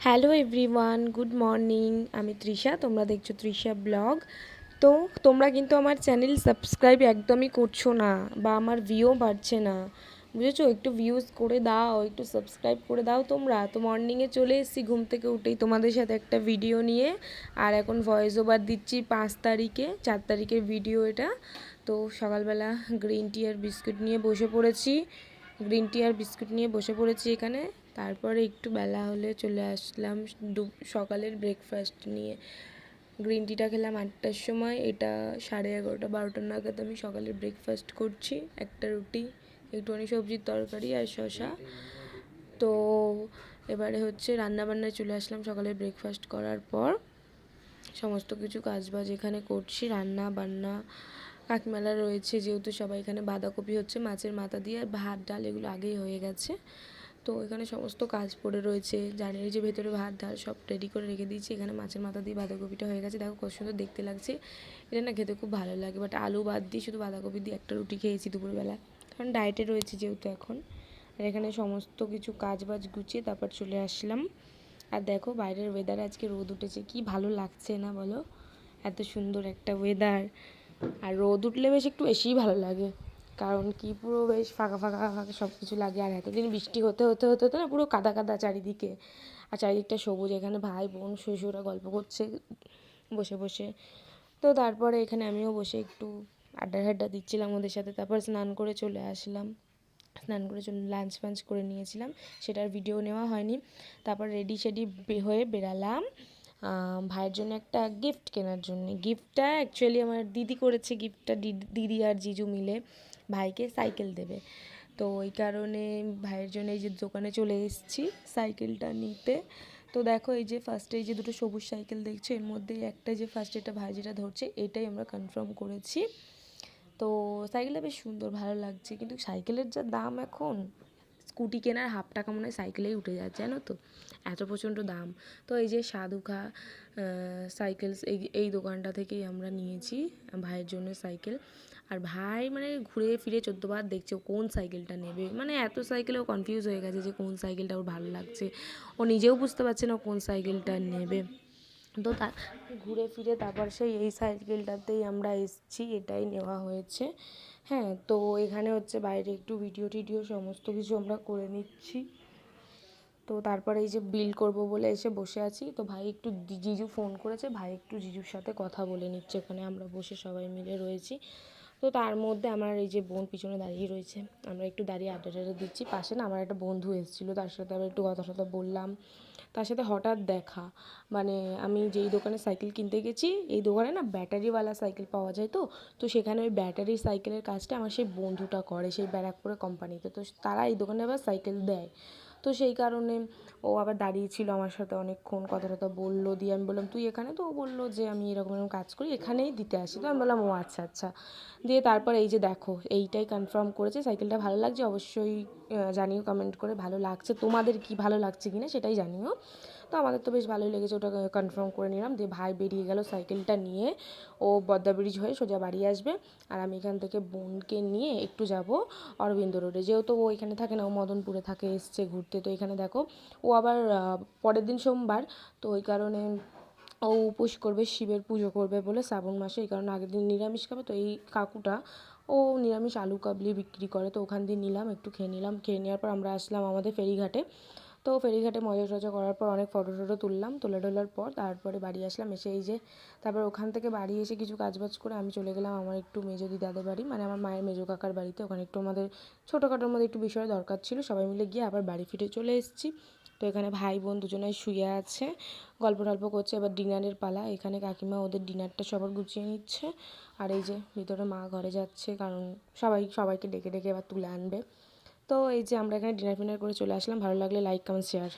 Hello everyone, good morning. আমি তৃষা, তোমরা দেখছো তৃষা ব্লগ। তো তোমরা কিন্তু আমার চ্যানেল সাবস্ক্রাইব একদমই করছো না, বা আমার ভিউ বাড়ছে না, বুঝেছো? একটু ভিউজ করে দাও, একটু সাবস্ক্রাইব করে দাও তোমরা। তো মর্নিংয়ে চলে এসেছি ঘুম থেকে উঠেই তোমাদের সাথে একটা ভিডিও নিয়ে। আর এখন ভয়েস ওভার দিচ্ছি 5 তারিখে, 4 তারিখের ভিডিও এটা। তো সকালবেলা গ্রিন টি আর বিস্কুট নিয়ে বসে পড়েছি, এখানে। তারপরে একটু বেলা হলে চলে আসলাম সকালের ব্রেকফাস্ট নিয়ে। গ্রিন টিটা খেলাম 8টার সময়, এটা 11:30 12টা নাগাদ আমি সকালের ব্রেকফাস্ট করছি। একটা রুটি, একটুখানি সবজির তরকারি আর শসা। তো এবারে হচ্ছে রান্নাবান্নায় চলে আসলাম সকালের ব্রেকফাস্ট করার পর। সমস্ত কিছু কাজবাজ এখানে করছি, রান্না বান্না। কাকিমালা রয়েছে যেহেতু, সবাই এখানে বাঁধাকপি হচ্ছে মাছের মাথা দিয়ে, আর ভাত ডাল এগুলো আগেই হয়ে গেছে। তো এখানে সমস্ত কাজ পড়ে রয়েছে, জানি যে ভেতরে ভাত ডাল সব রেডি করে রেখে দিয়েছি। এখানে মাছের মাথা দিয়ে বাঁধাকপিটা হয়ে গেছে, দেখো কত সুন্দর দেখতে লাগছে। এটা না খেতে খুব ভালো লাগে, বাট আলু বাদ দিয়ে শুধু বাঁধাকপি দিয়ে একটা রুটি খেয়েছি দুপুরবেলা, কারণ ডায়েটে রয়েছে যেহেতু এখন। আর এখানে সমস্ত কিছু কাজ বাজ গুছিয়ে তারপর চলে আসলাম। আর দেখো বাইরের ওয়েদার, আজকে রোদ উঠেছে, কি ভালো লাগছে না বলো? এত সুন্দর একটা ওয়েদার। আর রোদ উঠলে বেশ একটু বেশিই ভালো লাগে, কারণ কি পুরো বেশ ফাঁকা ফাঁকা ফাঁকা সব কিছু লাগে। আর এতদিন বৃষ্টি হতে হতে হতে হতে না পুরো কাদা কাদা চারিদিকে, আর চারিদিকটা সবুজ। এখানে ভাই বোন শ্বশুরা গল্প করছে বসে বসে। তো তারপরে এখানে আমিও বসে একটু আড্ডা দিচ্ছিলাম ওদের সাথে। তারপর স্নান করে চলে আসলাম, লাঞ্চ ফাঞ্চ করে নিয়েছিলাম, সেটার ভিডিও নেওয়া হয়নি। তারপর রেডি শেডি হয়ে বেরালাম ভাইয়ের জন্য একটা গিফট কেনার জন্য। গিফটটা অ্যাকচুয়ালি আমার দিদি করেছে, গিফটটা দিদি আর জিজু মিলে ভাইকে সাইকেল দেবে। তো ওই কারণে ভাইয়ের জন্য এই যে দোকানে চলে এসেছি সাইকেলটা নিতে। তো দেখো এই যে ফার্স্টে এই যে দুটো সবুজ সাইকেল দেখছো, এর মধ্যে একটা যে ফার্স্ট এটা ভাই যেটা ধরছে এটাই আমরা কনফার্ম করেছি। তো সাইকেলটা বেশ সুন্দর, ভালো লাগছে, কিন্তু সাইকেলের যা দাম এখন, স্কুটি কেনার হাফ টাকা মনে হয় সাইকেলেই উঠে যাচ্ছে, জানো তো, এত প্রচণ্ড দাম। তো এই যে সাধুখা সাইকেলস, এই দোকানটা থেকেই আমরা নিয়েছি ভাইয়ের জন্য সাইকেল। আর ভাই মানে ঘুরে ফিরে 14বার দেখছে ও কোন সাইকেলটা নেবে, মানে এত সাইকেলেও কনফিউজ হয়ে গেছে যে কোন সাইকেলটা ওর ভালো লাগছে। ও নিজেও বুঝতে পারছে না কোন সাইকেলটা নেবে। তো ঘুরে ফিরে তারপর এই সাইকেলটাতেই আমরা এসেছি, এটাই নেওয়া হয়েছে। হ্যাঁ, তো এখানে হচ্ছে বাইরে একটু ভিডিও টিডিও সমস্ত কিছু আমরা করে নিচ্ছি। তো তারপরে এই যে বিল করব বলে এসে বসে আছি। তো ভাই একটু জিজু ফোন করেছে, ভাই একটু জিজুর সাথে কথা বলে নিচ্ছে, ওখানে আমরা বসে সবাই মিলে রয়েছি। তো তার মধ্যে আমার এই যে বোন পিছনে দাঁড়িয়ে রয়েছে, আমরা একটু দাঁড়িয়ে আড্ডা দিচ্ছি। পাশে না আমার একটা বন্ধু এসেছিলো, তার সাথে আবার একটু কথা টথা বললাম। তার সাথে হঠাৎ দেখা, মানে আমি যেই দোকানে সাইকেল কিনতে গেছি, এই দোকানে না ব্যাটারিওয়ালা সাইকেল পাওয়া যায়। তো তো সেখানে ওই ব্যাটারি সাইকেলের কাজটা আমার সেই বন্ধুটা করে, সেই ব্যারাকপুরে কোম্পানিতে। তো তারা এই দোকানে আবার সাইকেল দেয়। তো সেই কারণে ও আবার দাঁড়িয়েছিল আমার সাথে অনেকক্ষণ, কথা টথা বললো। দিয়ে আমি বললাম তুই এখানে? তো ও বললো যে আমি এরকম এরকম কাজ করি, এখানেই দিতে আসি। তো আমি বললাম ও আচ্ছা আচ্ছা। দিয়ে তারপর এই যে দেখো এইটাই কনফার্ম করেছে, সাইকেলটা ভালো লাগছে অবশ্যই জানিও কমেন্ট করে, ভালো লাগছে তোমাদের কি ভালো লাগছে কিনা সেটাই জানিও। তো আমাদের তো বেশ ভালোই লেগেছে, ওটা কনফার্ম করে নিলাম। দিয়ে ভাই বেরিয়ে গেল সাইকেলটা নিয়ে, ও বদ্দা ব্রিজ হয়ে সোজা বাড়ি আসবে। আর আমি এখান থেকে বোনকে নিয়ে একটু যাব অরবিন্দ রোডে, যেহেতু ও এখানে থাকে না, ও মদনপুরে থাকে, এসছে ঘুরতে। তো এখানে দেখো ও আবার পরের দিন সোমবার, তো ওই কারণে ও উপোস করবে, শিবের পুজো করবে বলে শ্রাবণ মাসে, এই কারণে আগের দিন নিরামিষ খাবে। তো এই কাকুটা ও নিরামিষ আলু কাবলি বিক্রি করে, তো ওখান দিয়ে নিলাম, একটু খেয়ে নিলাম। খেয়ে নেওয়ার পর আমরা আসলাম আমাদের ফেরিঘাটে। তো ফেরিঘাটে মজা টজা করার পর অনেক ফটো টটো তুললাম, তোলার পর তারপরে বাড়ি আসলাম। এসে এই যে তারপর ওখান থেকে বাড়ি এসে কিছু কাজবাজ করে আমি চলে গেলাম আমার একটু মেজো দিদাদের বাড়ি, মানে আমার মায়ের মেজো কাকার বাড়িতে। ওখানে একটু আমাদের ছোটোখাটোর মধ্যে একটু বিষয় দরকার ছিল, সবাই মিলে গিয়ে আবার বাড়ি ফিরে চলে এসেছি। তো এখানে ভাই বোন দুজনেই শুয়ে আছে, গল্প টল্প করছে। এবার ডিনারের পালা, এখানে কাকিমা ওদের ডিনারটা সবার গুছিয়ে নিচ্ছে। আর এই যে ভিতরে মা ঘরে যাচ্ছে, কারণ সবাইকে ডেকে ডেকে এবার তুলে আনবে। তো এই যে আমরা এখানে ডিনার ফিনার করে চলে আসলাম। ভালো লাগলে লাইক কমেন্ট শেয়ার।